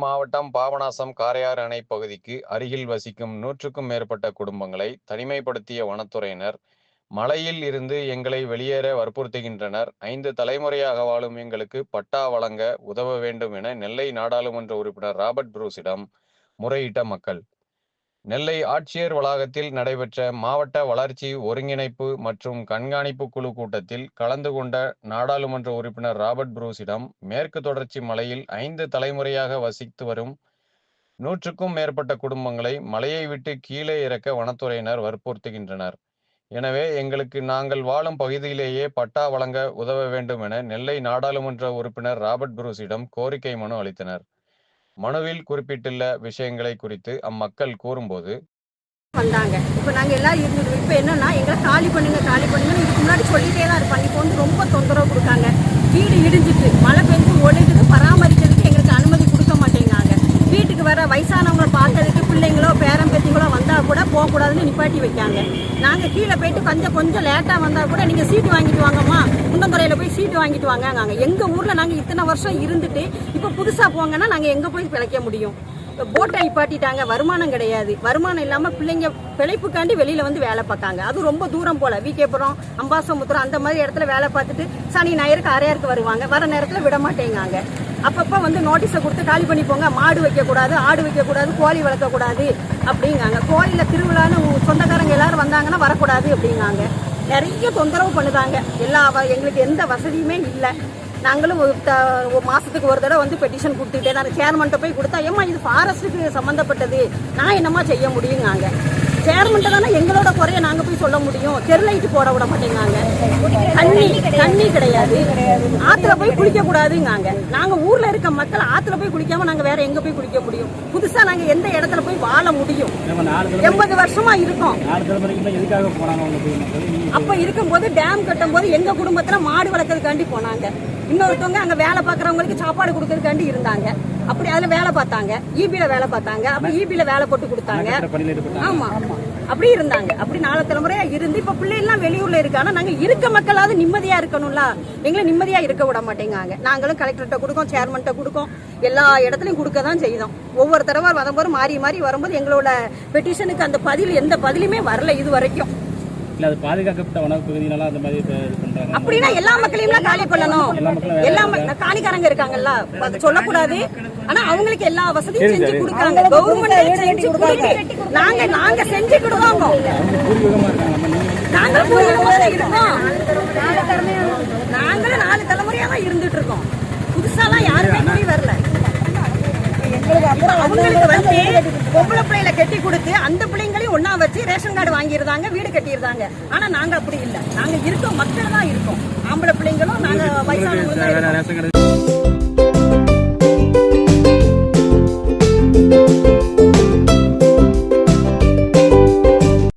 மாவட்டம் பாபநாசம் காரையாறு அணை பகுதிக்கு அருகில் வசிக்கும் 100க்கும் மேற்பட்ட குடும்பங்களை தனிமைப்படுத்திய வனத்துறையினர் மலையில் இருந்து எங்களை வெளியேற வற்புறுத்துகின்றனர். 5 தலைமுறையாக வாழும் எங்களுக்கு பட்டா வழங்க உதவ வேண்டும் என நெல்லை நாடாளுமன்ற உறுப்பினர் ராபர்ட் புரூஸிடம் முறையிட்ட மக்கள். நெல்லை ஆட்சியர் வளாகத்தில் நடைபெற்ற மாவட்ட வளர்ச்சி ஒருங்கிணைப்பு மற்றும் கண்காணிப்பு குழு கூட்டத்தில் கலந்து கொண்ட நாடாளுமன்ற உறுப்பினர் ராபர்ட் புரூஸிடம் மேற்கு தொடர்ச்சி மலையில் 5 தலைமுறையாக வசித்து வரும் 100க்கும் மேற்பட்ட குடும்பங்களை மலையை விட்டு கீழே இறக்க வனத்துறையினர் வற்புறுத்துகின்றனர். எனவே எங்களுக்கு நாங்கள் வாழும் பகுதியிலேயே பட்டா வழங்க உதவ வேண்டும் என நெல்லை நாடாளுமன்ற உறுப்பினர் ராபர்ட் புரூஸிடம் கோரிக்கை மனு அளித்தனர். மனுவில் குறிப்பிட்டுள்ள விஷயங்களை குறித்து அம்மக்கள் கூறும்போது, வந்தாங்க. இப்போ நாங்கள் எல்லாம் இருந்துட்டு இப்போ என்னன்னா எங்களை காலி பண்ணுங்கன்னு இதுக்கு முன்னாடி சொல்லிட்டே தான் இருப்பாங்க. இப்போ வந்து ரொம்ப தொந்தரவு கொடுக்காங்க. வீடு இடிஞ்சிட்டு மழை பெஞ்சு ஒழுகுது, பராமரிக்கிறதுக்கு எங்களுக்கு அனுமதி கொடுக்க மாட்டேங்காங்க. வீட்டுக்கு வர வயசானவங்களை பார்க்கறதுக்கு பிள்ளைங்களோ பேரம்பேத்திங்களோ வந்தால் கூட போகக்கூடாதுன்னு நிப்பாட்டி வைக்காங்க. நாங்கள் கீழே போயிட்டு கொஞ்சம் லேட்டாக வந்தால் கூட நீங்கள் சீட்டு வாங்கிட்டு வாங்கம்மா, முன்னந்துறையில் போய் சீட்டு வாங்கிட்டு வாங்க. எங்கள் ஊரில் நாங்கள் இத்தனை வருஷம் இருந்துட்டு இப்போ புதுசாக போங்கன்னா நாங்கள் எங்கே போய் பிழைக்க முடியும்? போட்டை நிப்பாட்டிட்டாங்க. வருமானம் கிடையாது. வருமானம் இல்லாமல் பிள்ளைங்க பிழைப்புக்காண்டி வெளியில் வந்து வேலை பார்க்காங்க. அது ரொம்ப தூரம் போல் விகேபுரம், அம்பாசமுத்திரம் அந்த மாதிரி இடத்துல வேலை பார்த்துட்டு சனி ஞாயிறுக்கு அரையாருக்கு வருவாங்க. வர நேரத்தில் விட மாட்டேங்காங்க. அப்பப்போ வந்து நோட்டீஸை கொடுத்து காலி பண்ணி போங்க, மாடு வைக்கக்கூடாது, ஆடு வைக்கக்கூடாது, கோழி வளர்க்கக்கூடாது அப்படிங்காங்க. கோயிலில் திருவிழான்னு சொந்தக்காரங்க எல்லாரும் வந்தாங்கன்னா வரக்கூடாது அப்படிங்காங்க. நிறைய தொந்தரவு பண்ணுதாங்க. எங்களுக்கு எந்த வசதியுமே இல்லை. நாங்களும் ஒரு மாதத்துக்கு ஒரு தடவை வந்து பெட்டிஷன் கொடுத்துக்கிட்டே தான் சேர்மன்ட்ட போய் கொடுத்தா, ஏம்மா இது ஃபாரஸ்ட்டுக்கு சம்மந்தப்பட்டது, நான் என்னம்மா செய்ய முடியுங்காங்க. சேர்மன்ட்ட தானே எங்களோட குறைய நாங்கள் போய் சொல்ல முடியும். தெருலைட்டு போட விட மாட்டேங்காங்க. தண்ணி கிடையாது. ஆற்றுல போய் குளிக்கக்கூடாதுங்காங்க. நாங்கள் ஊரில் இருக்க மக்கள் ஆற்றுல போய் குளிக்காமல் நாங்கள் வேற எங்கே போய் குளிக்க முடியும்? புதுசாக நாங்கள் எந்த இடத்துல போய் வாழ முடியும்? 80 வருஷமா இருக்கோம். அப்போ இருக்கும்போது டேம் கட்டும் போது எங்கள் குடும்பத்தில் மாடு வளர்க்கறதுக்காண்டி போனாங்க. இன்னொருத்தவங்க அங்கே வேலை பார்க்குறவங்களுக்கு சாப்பாடு கொடுக்கறதுக்காண்டி இருந்தாங்க. அப்படி அதில் வேலை பார்த்தாங்க. ஈபியில வேலை பார்த்தாங்க. அப்போ ஈபியில வேலை போட்டு கொடுத்தாங்க. ஆமாம், அப்படி இருந்தாங்க. அப்படி 4 தலைமுறையா இருந்து இப்போ பிள்ளைலாம் வெளியூர்ல இருக்காங்க. நாங்கள் இருக்க மக்களாவது நிம்மதியா இருக்கணும்ல. எங்களை நிம்மதியா இருக்க விட மாட்டேங்காங்க. நாங்களும் கலெக்டர்கிட்ட கொடுக்கோம், சேர்மன்ட்ட கொடுக்கோம், எல்லா இடத்துலையும் கொடுக்க தான் செய்தோம். ஒவ்வொரு தடவை வரும்போது மாறி வரும்போது எங்களோட பெட்டிஷனுக்கு அந்த பதில் எந்த பதிலுமே வரல இது வரைக்கும். பாதுகாக்கப்பட்ட வனப்பகுதியினால அந்த மாதிரி பண்றாங்க. அப்படின்னா எல்லா மக்களையும் காலி பண்ணணும். எல்லா காணிக்காரங்க இருக்காங்கல்ல, சொல்லக்கூடாது. ஆனா அவங்களுக்கு எல்லா வசதியும் செஞ்சு கொடுக்காங்க. கவர்மெண்ட் செஞ்சு கொடுத்து நாங்க செஞ்சுக்கிடுவோம். நாங்க நாங்களும் 4 தலைமுறையா தான் இருந்துட்டு இருக்கோம். புதுசாலாம் யாருமே குடி வரல. அவங்களுக்கு வந்து பொம்பளை பிள்ளைகளை கட்டி கொடுத்து அந்த பிள்ளைங்களையும் ஒன்னா வச்சு ரேஷன் கார்டு வாங்கிருந்தாங்க, வீடு கட்டியிருந்தாங்க. ஆனா நாங்க அப்படி இல்லை. நாங்க இருக்கோம், மக்கள் தான் இருக்கோம். ஆம்பளை பிள்ளைங்களும் நாங்க வயசானவங்க